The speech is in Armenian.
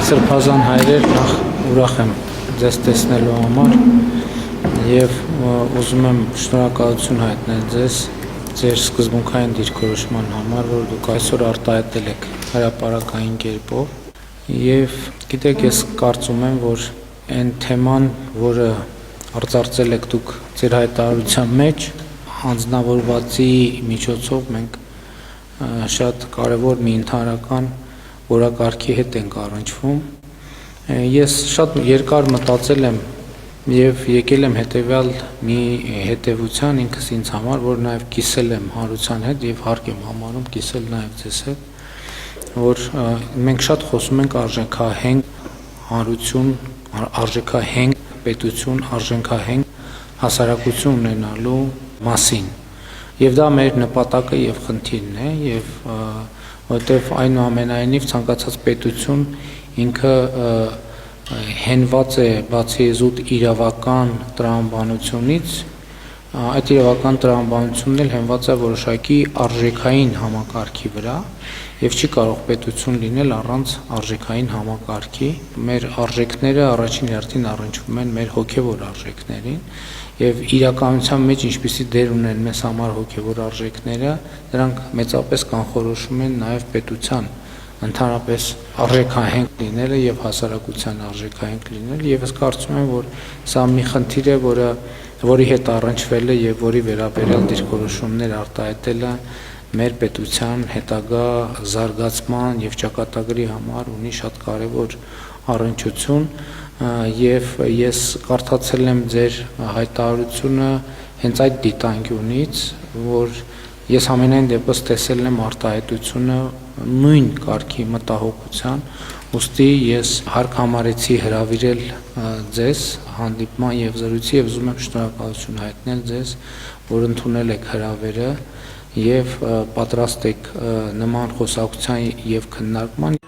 Սրբազան հայրեր, նախ ուրախ եմ ձեզ տեսնելու համար եւ ուզում եմ շնորհակալություն հայտնել ձեզ ձեր սկզբունքային դիրքորոշման համար, որ դուք այսօր արտահայտել եք հրապարակային կերպով եւ գիտեք, ես կարծում եմ, որ այն թեման, որը արծարծել եք դուք ձեր հայտարարության մեջ, հանձնավորվածի միջոցով մենք շատ կարևոր մի ընդհանրական որակարգի հետ ենք առնչվում։ Ես շատ երկար մտածել եմ եւ եկել եմ հետեւյալ մի հետեւության ինքս ինձ համար, որ նաեւ կիսել եմ հանրության հետ եւ հարկ եմ համարում կիսել նաեւ ձեզ հետ, որ մենք շատ խոսում ենք արժեքահենք հանրություն, արժեքահենք պետություն, արժեքահենք հասարակություն ունենալու մասին։ Եվ դա մեր նպատակը եւ խնդիրն է եւ որտեվ այնուամենայնիվ ցանկացած պետություն ինքը հենված է բացի զուտ իրավական տրամաբանությունից, այդ իրավական տրամաբանությունն էլ հենված է որոշակի արժեքային համակարգի վրա եւ չի կարող պետություն լինել առանց արժեքային համակարգի։ Մեր արժեքները առաջին հերթին առնչվում են մեր հոգեվոր արժեքներին եւ իրականության մեջ ինչպիսի դեր ունեն մեզ համար հոգեվոր արժեքները, դրանք մեծապես կանխորոշում են նաեւ պետության ընդհանրապես արժեքահենք լինելը եւ հասարակության արժեքահենք լինելը եւ ես կարծում եմ, որ սա մի խնդիր է, որի հետ առնչվել է եւ որի վերաբերյալ դիրքորոշումներ արտահայտելը մեր պետության հետագա զարգացման եւ ճակատագրի համար ունի շատ կարեւոր առնչություն եւ ես կարդացել եմ ձեր հայտարարությունը հենց այդ դիտանկյունից, որ ես ամենայն դեպս տեսել եմ արտահայտությունը նույն կարգի մտահոգության, ուստի ես հարկ համարեցի հրավիրել ձեզ հանդիպման եւ զրույցի եւ ուզում եմ շնորհակալություն հայտնել ձեզ, որ ընդունել եք հրավերը եւ պատրաստ եք նման խոսակցության եւ քննարկման